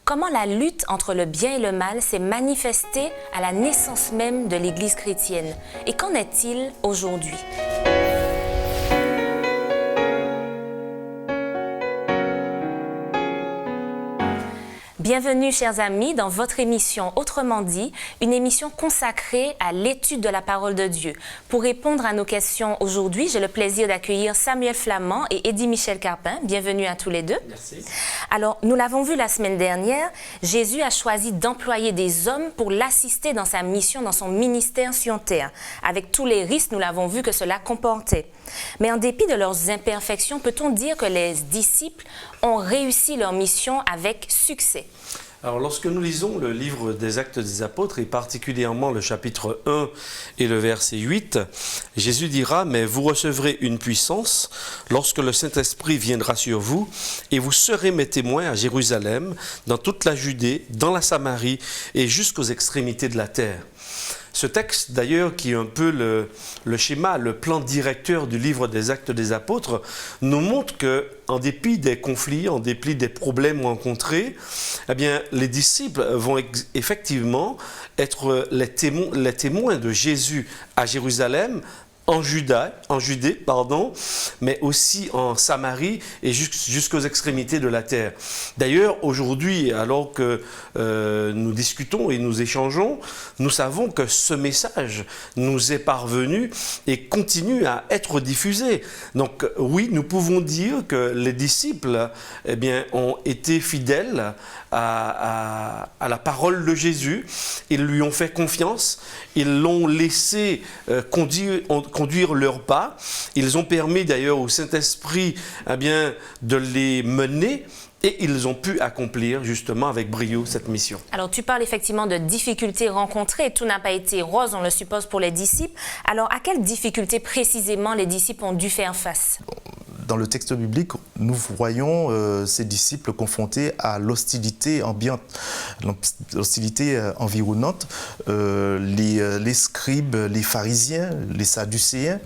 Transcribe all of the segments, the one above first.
comment la lutte entre le bien et le mal s'est manifestée à la naissance même de l'Église chrétienne. Et qu'en est-il aujourd'hui? Bienvenue, chers amis, dans votre émission Autrement dit, une émission consacrée à l'étude de la parole de Dieu. Pour répondre à nos questions aujourd'hui, j'ai le plaisir d'accueillir Samuel Flamand et Eddy Michel Carpin. Bienvenue à tous les deux. Merci. Alors, nous l'avons vu la semaine dernière, Jésus a choisi d'employer des hommes pour l'assister dans sa mission, dans son ministère sur terre, avec tous les risques, nous l'avons vu, que cela comportait. Mais en dépit de leurs imperfections, peut-on dire que les disciples ont réussi leur mission avec succès? Alors, lorsque nous lisons le livre des Actes des Apôtres, et particulièrement le chapitre 1 et le verset 8, Jésus dira « Mais vous recevrez une puissance lorsque le Saint-Esprit viendra sur vous, et vous serez mes témoins à Jérusalem, dans toute la Judée, dans la Samarie et jusqu'aux extrémités de la terre. » Ce texte, d'ailleurs, qui est un peu le schéma, le plan directeur du livre des Actes des Apôtres, nous montre que, en dépit des conflits, en dépit des problèmes rencontrés, eh bien, les disciples vont effectivement être les témoins de Jésus à Jérusalem, en Judée, mais aussi en Samarie et jusqu'aux extrémités de la terre. D'ailleurs, aujourd'hui, alors que nous discutons et nous échangeons, nous savons que ce message nous est parvenu et continue à être diffusé. Donc oui, nous pouvons dire que les disciples ont été fidèles à la parole de Jésus. Ils lui ont fait confiance, ils l'ont laissé conduire leurs pas. Ils ont permis d'ailleurs au Saint-Esprit de les mener et ils ont pu accomplir justement avec brio cette mission. Alors tu parles effectivement de difficultés rencontrées. Tout n'a pas été rose, on le suppose, pour les disciples. Alors à quelles difficultés précisément les disciples ont dû faire face? Dans le texte biblique, nous voyons ces disciples confrontés à l'hostilité ambiante, l'hostilité environnante. Les scribes, les pharisiens, les sadducéens,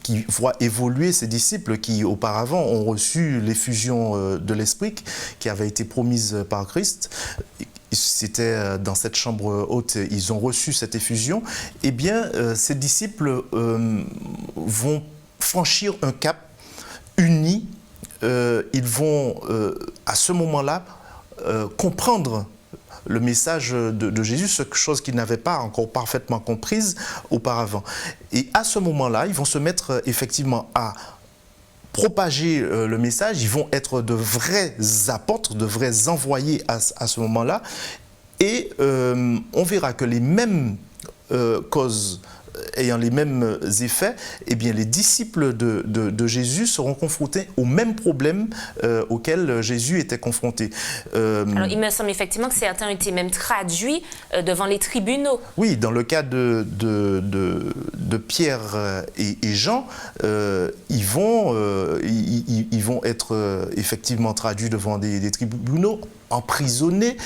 qui voient évoluer ces disciples qui auparavant ont reçu l'effusion de l'Esprit qui avait été promise par Christ. C'était dans cette chambre haute, ils ont reçu cette effusion. Eh bien, ces disciples vont franchir un cap uni. Ils vont, à ce moment-là, comprendre le message de Jésus, chose qu'ils n'avaient pas encore parfaitement comprise auparavant. Et à ce moment-là, ils vont se mettre effectivement à propager le message, ils vont être de vrais apôtres, de vrais envoyés à ce moment-là. Et on verra que les mêmes causes ayant les mêmes effets, eh bien, les disciples de Jésus seront confrontés aux mêmes problèmes auxquels Jésus était confronté. Alors, il me semble effectivement que certains ont été même traduits devant les tribunaux. Oui, dans le cas de Pierre et Jean, ils vont être effectivement traduits devant des tribunaux, emprisonnés.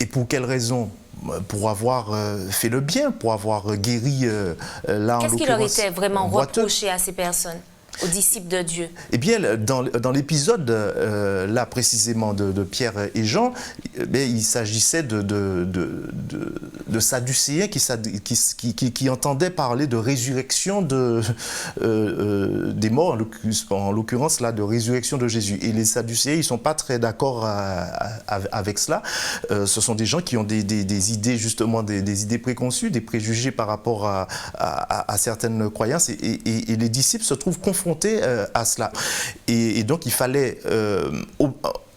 Et pour quelle raison ? Pour avoir fait le bien, pour avoir guéri là en l'occurrence. Qu'est-ce qui leur était vraiment reproché à ces personnes, aux disciples de Dieu? Eh bien, dans l'épisode, là précisément de Pierre et Jean, il s'agissait de sadducéens qui entendaient parler de résurrection des morts, en l'occurrence là, de résurrection de Jésus. Et les sadducéens, ils ne sont pas très d'accord avec cela. Ce sont des gens qui ont des idées, justement, des idées préconçues, des préjugés par rapport à certaines croyances. Et les disciples se trouvent confrontés à cela. Et donc, il fallait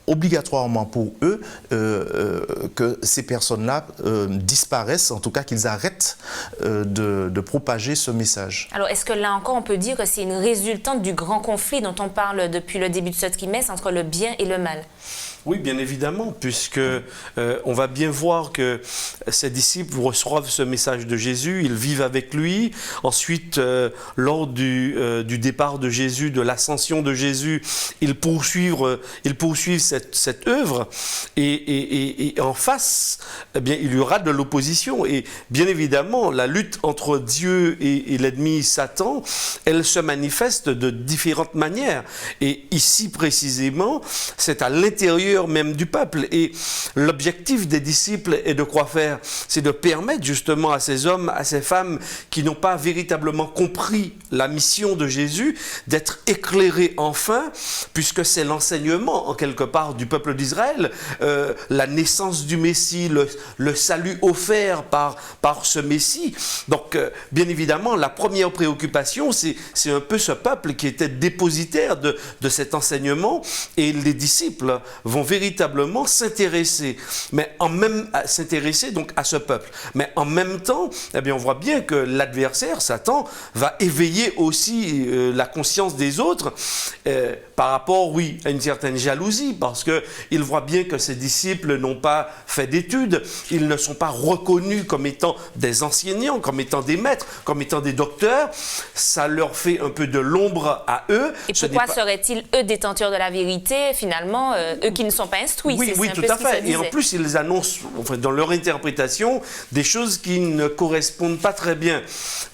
obligatoirement pour eux que ces personnes-là disparaissent, en tout cas qu'ils arrêtent de propager ce message. Alors, est-ce que là encore, on peut dire que c'est une résultante du grand conflit dont on parle depuis le début de ce trimestre entre le bien et le mal? Oui, bien évidemment, puisque on va bien voir que ces disciples reçoivent ce message de Jésus, ils vivent avec lui. Ensuite, lors du départ de Jésus, de l'ascension de Jésus, ils poursuivent cette œuvre, et en face, eh bien, il y aura de l'opposition. Et bien évidemment, la lutte entre Dieu et l'ennemi Satan, elle se manifeste de différentes manières. Et ici, précisément, c'est à l'intérieur même du peuple. Et l'objectif des disciples est de quoi faire? C'est de permettre justement à ces hommes, à ces femmes qui n'ont pas véritablement compris la mission de Jésus, d'être éclairés enfin, puisque c'est l'enseignement, en quelque part, du peuple d'Israël, la naissance du Messie, le salut offert par ce Messie. Donc, bien évidemment, la première préoccupation, c'est un peu ce peuple qui était dépositaire de cet enseignement, et les disciples vont véritablement s'intéresser donc à ce peuple. Mais en même temps, eh bien, on voit bien que l'adversaire, Satan, va éveiller aussi la conscience des autres par rapport, oui, à une certaine jalousie, parce qu'il voit bien que ses disciples n'ont pas fait d'études, ils ne sont pas reconnus comme étant des enseignants, comme étant des maîtres, comme étant des docteurs. Ça leur fait un peu de l'ombre à eux. Et pourquoi seraient-ils, eux, détenteurs de la vérité, finalement, eux qui ne sont pas instruits? Oui, tout à fait. Et en plus, ils annoncent, enfin, dans leur interprétation, des choses qui ne correspondent pas très bien.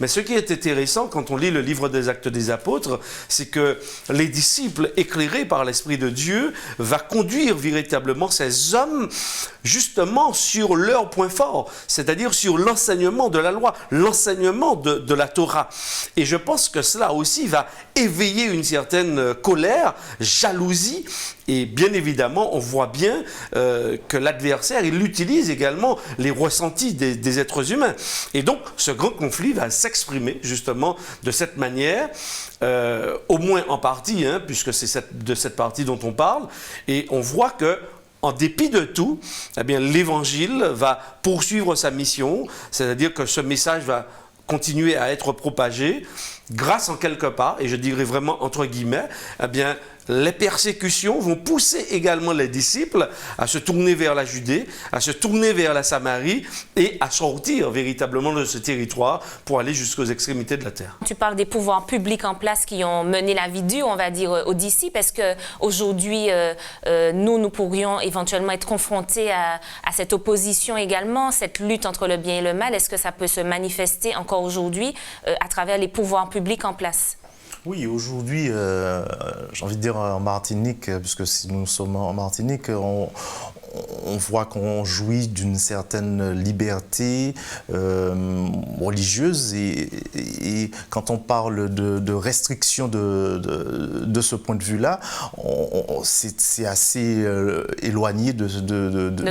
Mais ce qui est intéressant, quand on lit le livre des Actes des Apôtres, c'est que les disciples, éclairés par l'Esprit de Dieu, va conduire véritablement ces hommes justement sur leur point fort, c'est-à-dire sur l'enseignement de la loi, l'enseignement de la Torah. Et je pense que cela aussi va éveiller une certaine colère, jalousie, et bien évidemment, on voit bien que l'adversaire, il utilise également les ressentis des êtres humains. Et donc, ce grand conflit va s'exprimer justement de cette manière, au moins en partie, hein, puisque c'est de cette partie dont on parle, et on voit que en dépit de tout, eh bien, l'Évangile va poursuivre sa mission, c'est-à-dire que ce message va continuer à être propagé grâce en quelque part, et je dirais vraiment entre guillemets, eh bien, les persécutions vont pousser également les disciples à se tourner vers la Judée, à se tourner vers la Samarie et à sortir véritablement de ce territoire pour aller jusqu'aux extrémités de la terre. Tu parles des pouvoirs publics en place qui ont mené la vie dure, on va dire, aux disciples. Est-ce qu'aujourd'hui, nous pourrions éventuellement être confrontés à cette opposition également, cette lutte entre le bien et le mal? Est-ce que ça peut se manifester encore aujourd'hui à travers les pouvoirs publics en place? Oui, aujourd'hui, j'ai envie de dire en Martinique, puisque si nous sommes en Martinique, on voit qu'on jouit d'une certaine liberté religieuse et quand on parle de restriction de ce point de vue-là, c'est assez éloigné de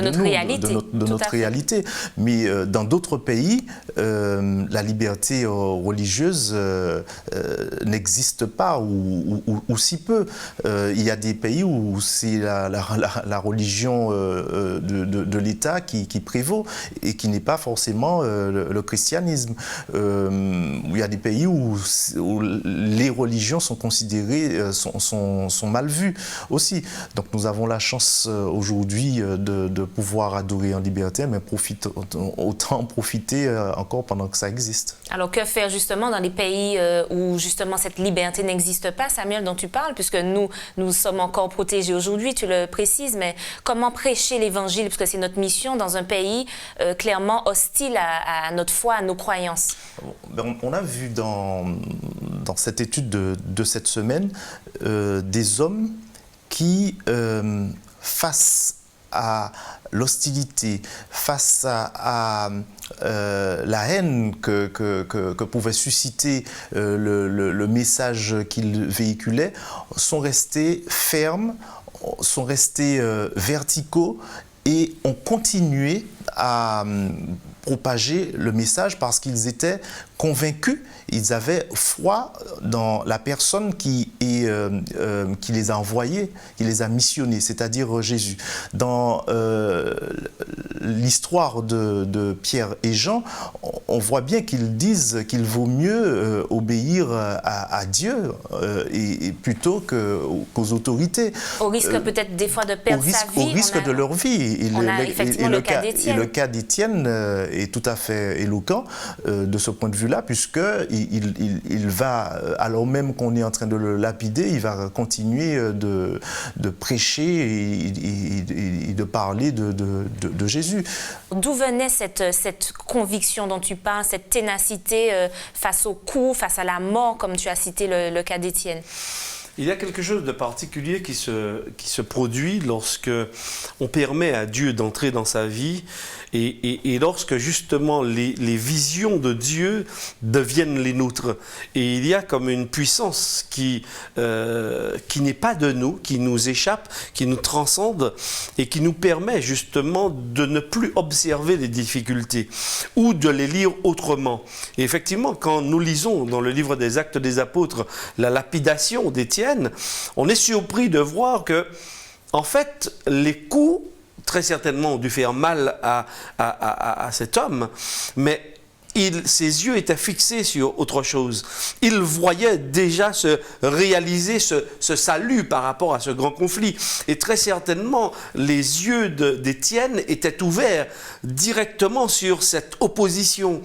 notre réalité. De notre réalité. Mais dans d'autres pays, la liberté religieuse n'existe pas ou si peu. Il y a des pays où c'est la religion de l'État qui prévaut et qui n'est pas forcément le christianisme. Il y a des pays où les religions sont considérées, sont mal vues aussi. Donc nous avons la chance aujourd'hui de pouvoir adorer en liberté, mais autant en profiter encore pendant que ça existe. Alors que faire justement dans les pays où justement cette liberté n'existe pas, Samuel, dont tu parles, puisque nous sommes encore protégés aujourd'hui, tu le précises, mais comment prêcher l'Évangile, puisque c'est notre mission dans un pays clairement hostile à notre foi, à nos croyances? On a vu dans cette étude de cette semaine des hommes qui, face à l'hostilité, face à la haine que pouvait susciter le message qu'ils véhiculaient, sont restés fermes, sont restés verticaux et ont continué à propager le message parce qu'ils étaient convaincus, ils avaient foi dans la personne qui les a envoyés, qui les a missionnés, c'est-à-dire Jésus. Dans l'histoire de Pierre et Jean, on voit bien qu'ils disent qu'il vaut mieux obéir à Dieu et plutôt qu'aux autorités. Au risque peut-être des fois de perdre sa vie. Au risque de leur vie. Et le cas d'Étienne. Et le cas d'Étienne est tout à fait éloquent de ce point de vue-là. là, puisque il va, alors même qu'on est en train de le lapider, il va continuer de prêcher et de parler de Jésus. D'où venait cette conviction dont tu parles, cette ténacité face au coup, face à la mort, comme tu as cité le cas d'Étienne? Il y a quelque chose de particulier qui se produit lorsque on permet à Dieu d'entrer dans sa vie et lorsque justement les visions de Dieu deviennent les nôtres. Et il y a comme une puissance qui n'est pas de nous, qui nous échappe, qui nous transcende et qui nous permet justement de ne plus observer les difficultés ou de les lire autrement. Et effectivement, quand nous lisons dans le livre des Actes des Apôtres la lapidation d'Étienne, on est surpris de voir que, en fait, les coups, très certainement, ont dû faire mal à cet homme, mais ses yeux étaient fixés sur autre chose. Il voyait déjà se réaliser ce salut par rapport à ce grand conflit. Et très certainement, les yeux d'Étienne étaient ouverts directement sur cette opposition.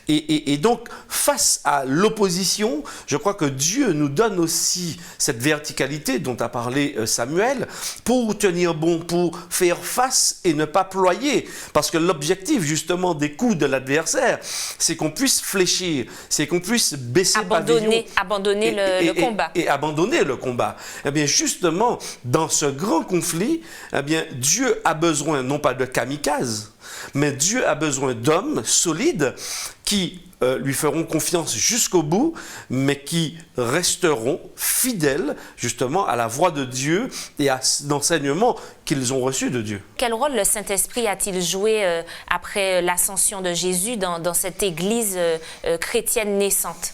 Et donc, face à l'opposition, je crois que Dieu nous donne aussi cette verticalité dont a parlé Samuel pour tenir bon, pour faire face et ne pas ployer. Parce que l'objectif, justement, des coups de l'adversaire, c'est qu'on puisse fléchir, c'est qu'on puisse baisser pavillon. Abandonner le combat. Et abandonner le combat. Eh bien, justement, dans ce grand conflit, eh bien, Dieu a besoin non pas de kamikazes, mais Dieu a besoin d'hommes solides qui lui feront confiance jusqu'au bout, mais qui resteront fidèles justement à la voix de Dieu et à l'enseignement qu'ils ont reçu de Dieu. Quel rôle le Saint-Esprit a-t-il joué après l'ascension de Jésus dans cette Église chrétienne naissante?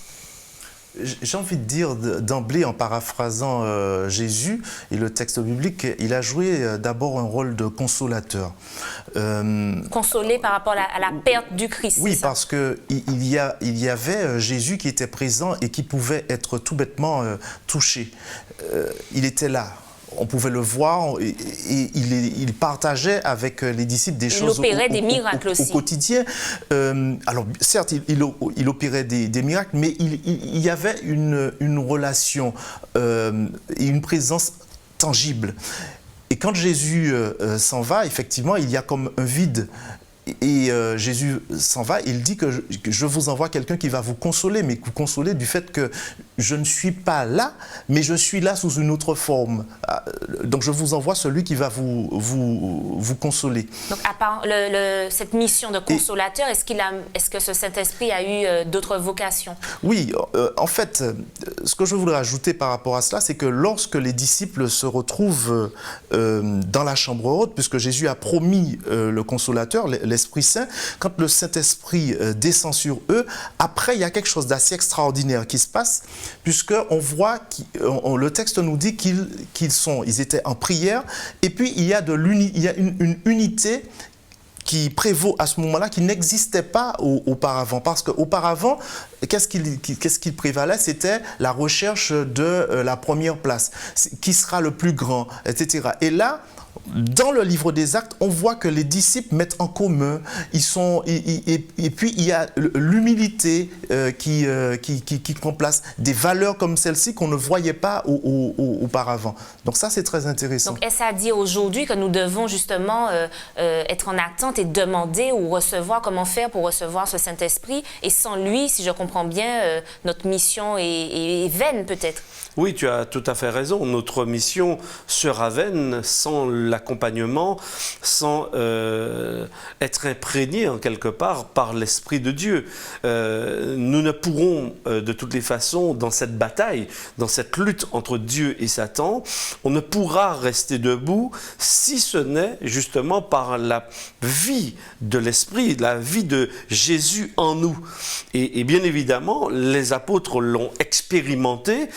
J'ai envie de dire d'emblée, en paraphrasant Jésus et le texte biblique, il a joué d'abord un rôle de consolateur. Consolé par rapport à la perte du Christ. Oui, parce qu'il y avait Jésus qui était présent et qui pouvait être tout bêtement touché. Il était là. On pouvait le voir et il partageait avec les disciples des choses des miracles aussi. Au quotidien. Alors certes, il opérait des miracles, mais il y avait une relation et une présence tangible. Et quand Jésus s'en va, effectivement, il y a comme un vide. Et Jésus s'en va, il dit que je vous envoie quelqu'un qui va vous consoler, mais vous consoler du fait que je ne suis pas là, mais je suis là sous une autre forme. Donc je vous envoie celui qui va vous consoler. Donc à part cette mission de consolateur, est-ce que ce Saint-Esprit a eu d'autres vocations? Oui, en fait, ce que je voudrais ajouter par rapport à cela, c'est que lorsque les disciples se retrouvent dans la chambre haute, puisque Jésus a promis le consolateur, l'Esprit Saint, quand le Saint-Esprit descend sur eux, après il y a quelque chose d'assez extraordinaire qui se passe, puisqu'on voit, le texte nous dit qu'ils étaient en prière, et puis il y a une unité qui prévaut à ce moment-là, qui n'existait pas auparavant. Parce qu'auparavant, qu'est-ce qui prévalait? C'était la recherche de la première place. Qui sera le plus grand, etc. Et là, dans le livre des Actes, on voit que les disciples mettent en commun, et puis il y a l'humilité qui prend place, des valeurs comme celle-ci qu'on ne voyait pas auparavant. Donc ça, c'est très intéressant. Donc est-ce à dire aujourd'hui que nous devons justement être en attente et demander ou recevoir, comment faire pour recevoir ce Saint-Esprit? Et sans lui, si je comprends bien, notre mission est vaine peut-être. Oui, tu as tout à fait raison. Notre mission sera vaine sans l'accompagnement, sans être imprégné en quelque part par l'Esprit de Dieu. Nous ne pourrons de toutes les façons, dans cette bataille, dans cette lutte entre Dieu et Satan, on ne pourra rester debout si ce n'est justement par la vie de l'Esprit, la vie de Jésus en nous. Et bien évidemment, les apôtres l'ont expérimenté.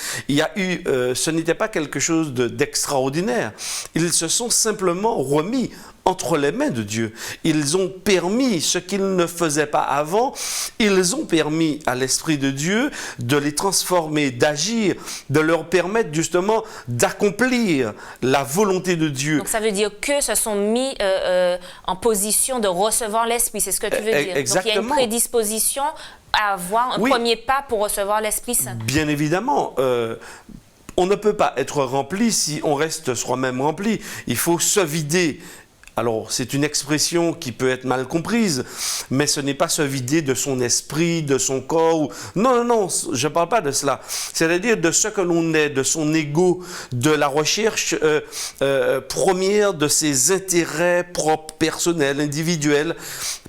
Ce n'était pas quelque chose d'extraordinaire. Ils se sont simplement remis entre les mains de Dieu. Ils ont permis ce qu'ils ne faisaient pas avant, ils ont permis à l'Esprit de Dieu de les transformer, d'agir, de leur permettre justement d'accomplir la volonté de Dieu. Donc ça veut dire que se sont mis en position de recevoir l'Esprit, c'est ce que tu veux dire. Exactement. Donc il y a une prédisposition à avoir un premier pas pour recevoir l'Esprit Saint. Bien évidemment. On ne peut pas être rempli si on reste soi-même rempli. Il faut se vider. Alors, c'est une expression qui peut être mal comprise, mais ce n'est pas se vider de son esprit, de son corps. Non, non, non, je ne parle pas de cela. C'est-à-dire de ce que l'on est, de son ego, de la recherche première de ses intérêts propres, personnels, individuels,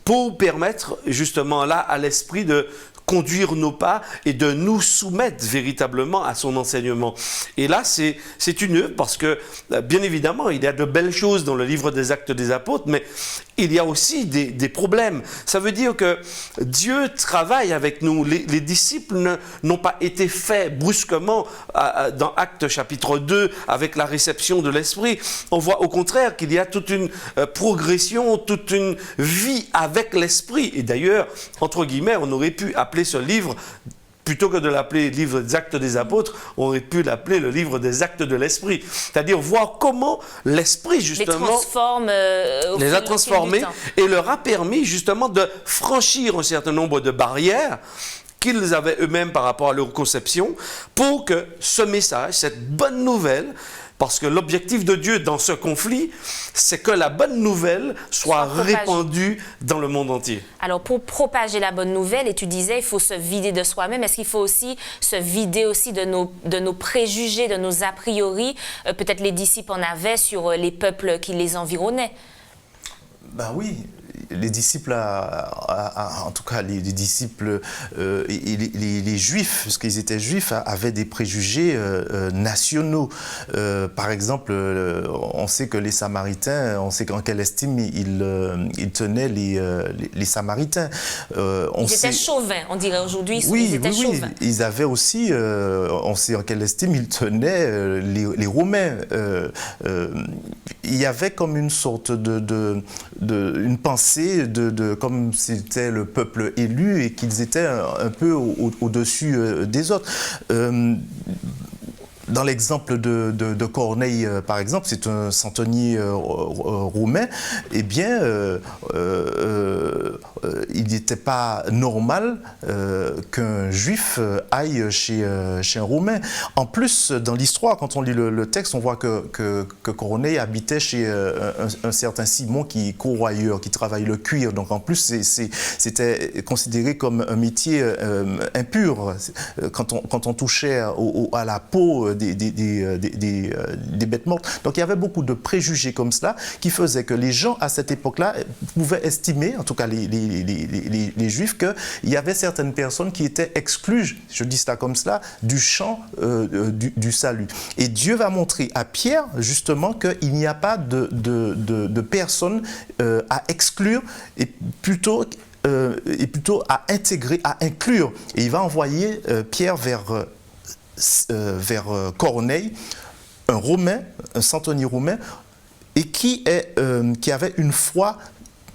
pour permettre justement là à l'esprit de conduire nos pas et de nous soumettre véritablement à son enseignement. Et là, c'est une œuvre parce que, bien évidemment, il y a de belles choses dans le livre des Actes des Apôtres, mais il y a aussi des problèmes. Ça veut dire que Dieu travaille avec nous. Les disciples n'ont pas été faits brusquement dans Actes chapitre 2 avec la réception de l'Esprit. On voit au contraire qu'il y a toute une progression, toute une vie avec l'Esprit. Et d'ailleurs, entre guillemets, on aurait pu appeler ce livre, plutôt que de l'appeler livre des Actes des Apôtres, on aurait pu l'appeler le livre des Actes de l'Esprit. C'est-à-dire voir comment l'Esprit, justement, les a transformés et leur a permis, justement, de franchir un certain nombre de barrières qu'ils avaient eux-mêmes par rapport à leur conception, pour que ce message, cette bonne nouvelle, parce que l'objectif de Dieu dans ce conflit, c'est que la bonne nouvelle soit répandue dans le monde entier. Alors, pour propager la bonne nouvelle, et tu disais, il faut se vider de soi-même. Est-ce qu'il faut aussi se vider aussi de nos préjugés, de nos a priori? Peut-être les disciples en avaient sur les peuples qui les environnaient. Ben oui. Les disciples, en tout cas les disciples, les Juifs, parce qu'ils étaient Juifs, avaient des préjugés nationaux. Par exemple, on sait que les Samaritains, on sait qu'en quelle estime ils tenaient les Samaritains. Ils étaient chauvins, on dirait aujourd'hui. Oui, ils étaient chauvins. Ils avaient aussi, on sait en quelle estime ils tenaient les Romains. Il y avait comme une sorte une pensée comme c'était le peuple élu et qu'ils étaient un peu au-dessus des autres. Dans l'exemple de Corneille, par exemple, c'est un centenier romain, eh bien, il n'était pas normal qu'un juif aille chez un romain. En plus, dans l'histoire, quand on lit le texte, on voit que Corneille habitait chez un certain Simon qui est corroyeur, qui travaille le cuir. Donc en plus, c'était considéré comme un métier impur. Quand on touchait à la peau des bêtes mortes. Donc il y avait beaucoup de préjugés comme cela qui faisaient que les gens à cette époque-là pouvaient estimer, en tout cas les Juifs, qu'il y avait certaines personnes qui étaient exclues, je dis cela comme cela, du champ du salut. Et Dieu va montrer à Pierre justement qu'il n'y a pas de personnes à exclure et plutôt à intégrer, à inclure. Et il va envoyer Pierre vers Corneille, un Romain, un centenier romain, et qui avait une foi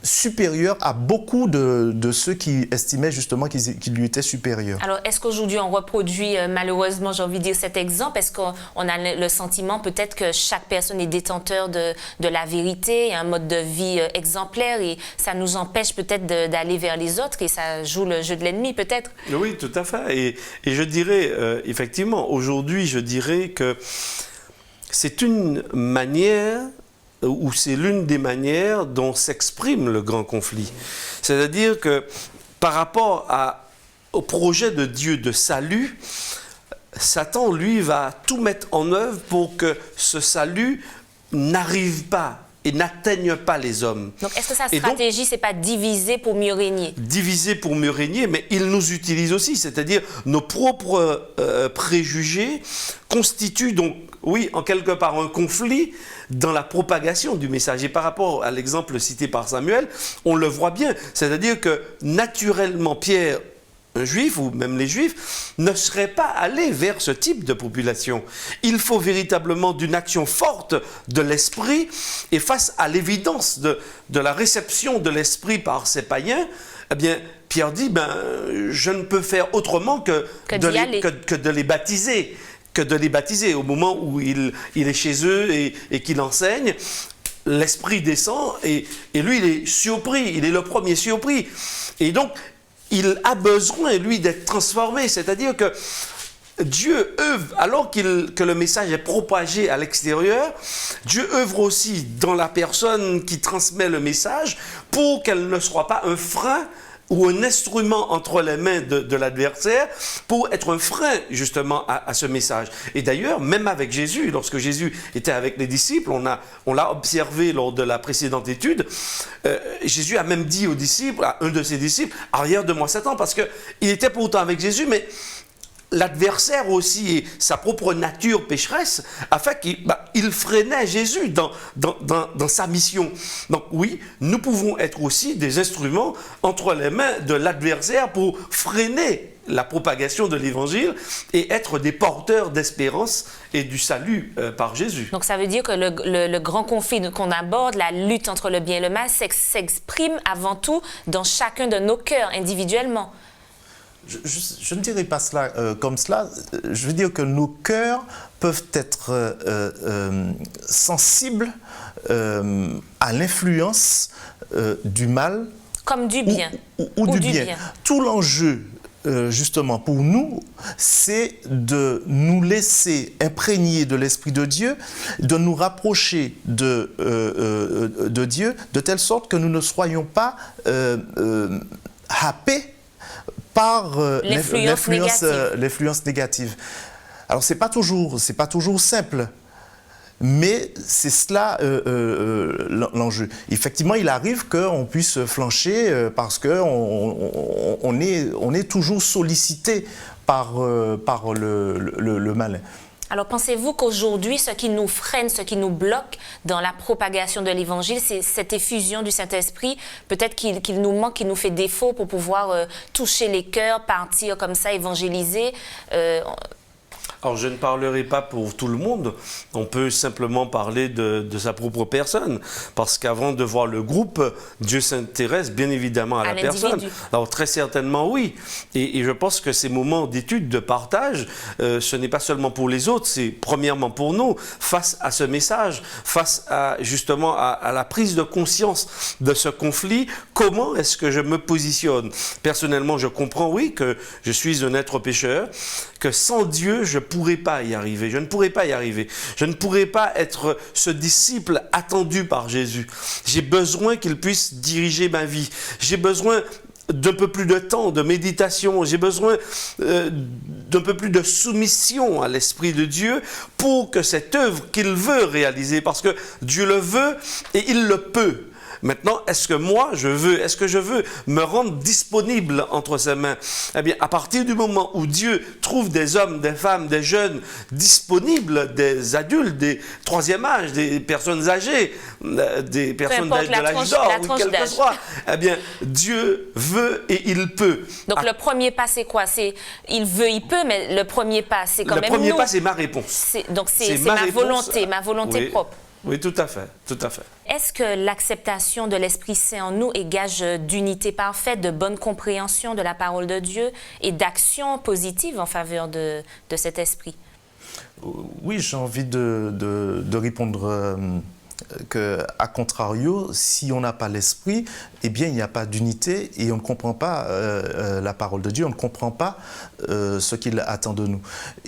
supérieure à beaucoup de ceux qui estimaient justement qu'ils lui étaient supérieurs. Alors, est-ce qu'aujourd'hui on reproduit malheureusement, j'ai envie de dire, cet exemple? Est-ce qu'on a le sentiment peut-être que chaque personne est détenteur de la vérité, un mode de vie exemplaire, et ça nous empêche peut-être d'aller vers les autres et ça joue le jeu de l'ennemi peut-être? Oui, tout à fait. Et je dirais, effectivement, aujourd'hui, je dirais que c'est une manière ou c'est l'une des manières dont s'exprime le grand conflit. C'est-à-dire que par rapport au projet de Dieu de salut, Satan, lui, va tout mettre en œuvre pour que ce salut n'arrive pas et n'atteigne pas les hommes. Donc, est-ce que sa stratégie, c'est pas diviser pour mieux régner? Diviser pour mieux régner, mais il nous utilise aussi, c'est-à-dire nos propres préjugés constituent donc, oui, en quelque part un conflit dans la propagation du message. Et par rapport à l'exemple cité par Samuel, on le voit bien, c'est-à-dire que naturellement, Pierre un juif ou même les juifs ne seraient pas allés vers ce type de population. Il faut véritablement d'une action forte de l'esprit, et face à l'évidence de la réception de l'esprit par ces païens, eh bien, Pierre dit, je ne peux faire autrement que de les baptiser. Au moment où il est chez eux et qu'il enseigne, l'esprit descend et lui, il est surpris, il est le premier surpris. Et donc, il a besoin, lui, d'être transformé, c'est-à-dire que Dieu œuvre, alors que le message est propagé à l'extérieur, Dieu œuvre aussi dans la personne qui transmet le message pour qu'elle ne soit pas un frein ou un instrument entre les mains de l'adversaire pour être un frein justement à ce message. Et d'ailleurs, même avec Jésus, lorsque Jésus était avec les disciples, on l'a observé lors de la précédente étude, Jésus a même dit aux disciples, à un de ses disciples, « Arrière de moi Satan », parce qu'il était pourtant avec Jésus, mais l'adversaire aussi, et sa propre nature pécheresse, a fait qu'il freinait Jésus dans sa mission. Donc oui, nous pouvons être aussi des instruments entre les mains de l'adversaire pour freiner la propagation de l'évangile et être des porteurs d'espérance et du salut par Jésus. Donc ça veut dire que le grand conflit qu'on aborde, la lutte entre le bien et le mal, s'exprime avant tout dans chacun de nos cœurs individuellement. Je ne dirais pas cela comme cela. Je veux dire que nos cœurs peuvent être sensibles à l'influence du mal. Comme du bien. Ou du bien. Tout l'enjeu, justement, pour nous, c'est de nous laisser imprégner de l'Esprit de Dieu, de nous rapprocher de Dieu, de telle sorte que nous ne soyons pas happés par l'influence négative. Alors, c'est pas toujours simple, mais c'est cela l'enjeu. Effectivement, il arrive qu'on puisse flancher parce qu'on est toujours sollicité par le malin. Alors, pensez-vous qu'aujourd'hui, ce qui nous freine, ce qui nous bloque dans la propagation de l'Évangile, c'est cette effusion du Saint-Esprit? Peut-être qu'il nous manque, qu'il nous fait défaut pour pouvoir toucher les cœurs, partir comme ça, évangéliser. Alors, je ne parlerai pas pour tout le monde. On peut simplement parler de sa propre personne. Parce qu'avant de voir le groupe, Dieu s'intéresse bien évidemment à la personne. Alors, très certainement, oui. Et je pense que ces moments d'étude, de partage, ce n'est pas seulement pour les autres, c'est premièrement pour nous, face à ce message, face justement à la prise de conscience de ce conflit. Comment est-ce que je me positionne? Personnellement, je comprends, oui, que je suis un être pécheur, que sans Dieu, je ne pourrais pas y arriver. Je ne pourrais pas y arriver. Je ne pourrais pas être ce disciple attendu par Jésus. J'ai besoin qu'il puisse diriger ma vie. J'ai besoin d'un peu plus de temps de méditation. J'ai besoin d'un peu plus de soumission à l'Esprit de Dieu pour que cette œuvre qu'il veut réaliser, parce que Dieu le veut et il le peut. Maintenant, est-ce que je veux me rendre disponible entre ses mains? Eh bien, à partir du moment où Dieu trouve des hommes, des femmes, des jeunes disponibles, des adultes, des troisième âge, des personnes âgées, des personnes de l'âge d'or, ou quel que soit, eh bien, Dieu veut et il peut. Donc, le premier pas, c'est quoi? C'est il veut, il peut, mais le premier pas, c'est quand même nous. Le premier pas, c'est ma réponse. Donc, c'est ma volonté propre. Oui, tout à fait, tout à fait. Est-ce que l'acceptation de l'Esprit Saint en nous est gage d'unité parfaite, de bonne compréhension de la parole de Dieu et d'action positive en faveur de cet Esprit? Oui, j'ai envie de répondre qu'à contrario, si on n'a pas l'Esprit, eh bien, il n'y a pas d'unité et on ne comprend pas la parole de Dieu, on ne comprend pas ce qu'il attend de nous.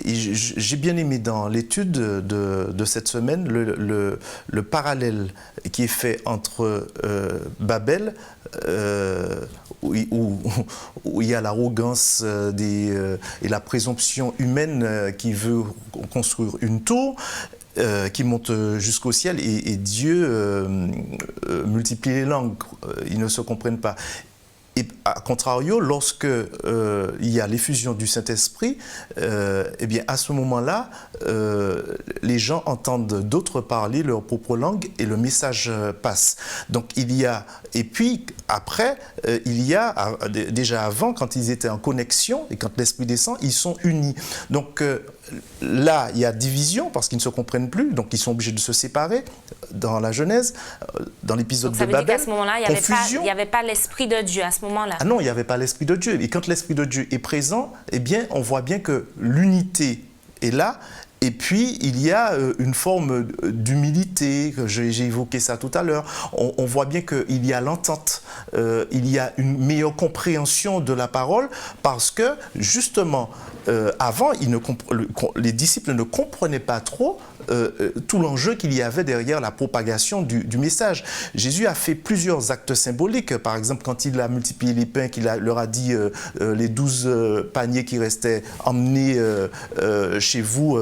J'ai bien aimé dans l'étude de cette semaine le parallèle qui est fait entre Babel, où il y a l'arrogance et la présomption humaine qui veut construire une tour, qui monte jusqu'au ciel et Dieu multiplie les langues, ils ne se comprennent pas. Et à contrario, lorsque il y a l'effusion du Saint-Esprit, eh bien, à ce moment-là, les gens entendent d'autres parler leur propre langue et le message passe. Donc, et puis, après, il y a, déjà avant, quand ils étaient en connexion et quand l'Esprit descend, ils sont unis. Donc, là, il y a division parce qu'ils ne se comprennent plus, donc ils sont obligés de se séparer dans la Genèse, dans l'épisode de Babel. Ça veut dire qu'à ce moment-là, il n'y avait pas l'Esprit de Dieu à ce moment-là. Ah non, il n'y avait pas l'Esprit de Dieu. Et quand l'Esprit de Dieu est présent, eh bien, on voit bien que l'unité est là. Et puis, il y a une forme d'humilité, j'ai évoqué ça tout à l'heure. On voit bien qu'il y a l'entente, il y a une meilleure compréhension de la parole parce que, justement, avant, les disciples ne comprenaient pas trop tout l'enjeu qu'il y avait derrière la propagation du message. Jésus a fait plusieurs actes symboliques. Par exemple, quand il a multiplié les pains, qu'il leur a dit les 12 paniers qui restaient emmenés chez vous,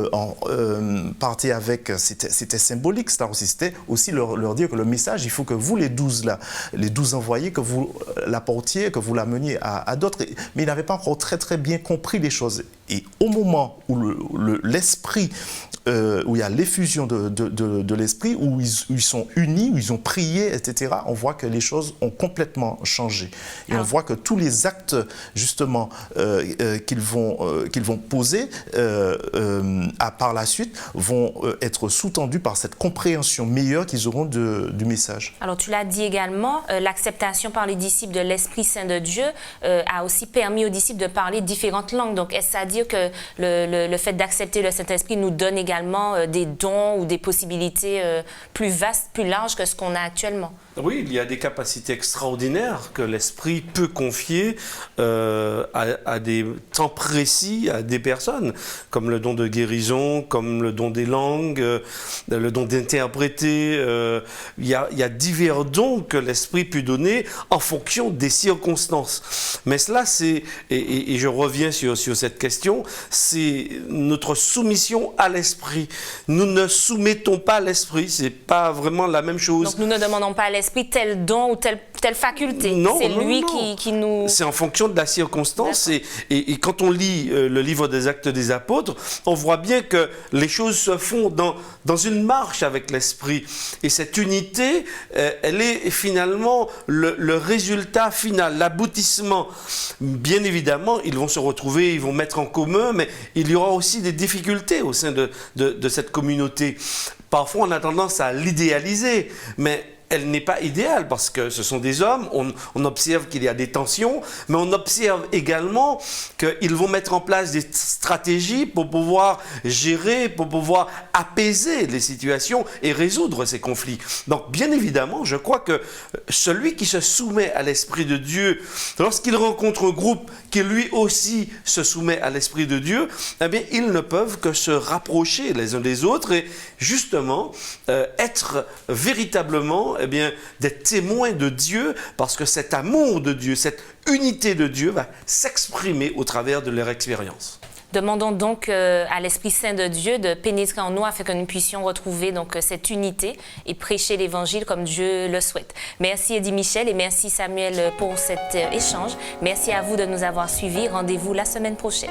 partez avec, c'était symbolique. C'était aussi leur dire que le message, il faut que vous, les 12 là, les 12 envoyés, que vous l'apportiez, que vous l'ameniez à d'autres. Mais ils n'avaient pas encore très bien compris les choses. Et au moment où l'esprit, où il y a l'effusion de l'esprit, où ils sont unis, où ils ont prié, etc., on voit que les choses ont complètement changé. Et on voit que tous les actes, justement, qu'ils vont poser par la suite, vont être sous-tendus par cette compréhension meilleure qu'ils auront du message. Alors, tu l'as dit également, l'acceptation par les disciples de l'Esprit Saint de Dieu a aussi permis aux disciples de parler différentes langues. Donc, est-ce à dire que le fait d'accepter le Saint-Esprit nous donne également des dons ou des possibilités plus vastes, plus larges que ce qu'on a actuellement? Oui, il y a des capacités extraordinaires que l'Esprit peut confier à des temps précis, à des personnes, comme le don de guérison, comme le don des langues, le don d'interpréter. Il y a divers dons que l'Esprit peut donner en fonction des circonstances. Mais cela, c'est, et je reviens sur cette question, c'est notre soumission à l'Esprit. Nous ne soumettons pas l'Esprit, c'est pas vraiment la même chose. Donc nous ne demandons pas à l'Esprit tel don ou telle faculté. Non, c'est non, lui non. Qui nous... C'est en fonction de la circonstance. Et quand on lit le livre des Actes des Apôtres, on voit bien que les choses se font dans une marche avec l'Esprit. Et cette unité, elle est finalement le résultat final, l'aboutissement. Bien évidemment, ils vont se retrouver, ils vont mettre en commun, mais il y aura aussi des difficultés au sein de cette communauté. Parfois, on a tendance à l'idéaliser, mais elle n'est pas idéale parce que ce sont des hommes, on observe qu'il y a des tensions, mais on observe également qu'ils vont mettre en place des stratégies pour pouvoir gérer, pour pouvoir apaiser les situations et résoudre ces conflits. Donc, bien évidemment, je crois que celui qui se soumet à l'Esprit de Dieu, lorsqu'il rencontre un groupe qui lui aussi se soumet à l'Esprit de Dieu, eh bien, ils ne peuvent que se rapprocher les uns des autres et justement être véritablement des témoins de Dieu, parce que cet amour de Dieu, cette unité de Dieu va s'exprimer au travers de leur expérience. Demandons donc à l'Esprit Saint de Dieu de pénétrer en nous afin que nous puissions retrouver donc cette unité et prêcher l'Évangile comme Dieu le souhaite. Merci Eddie Michel et merci Samuel pour cet échange. Merci à vous de nous avoir suivis. Rendez-vous la semaine prochaine.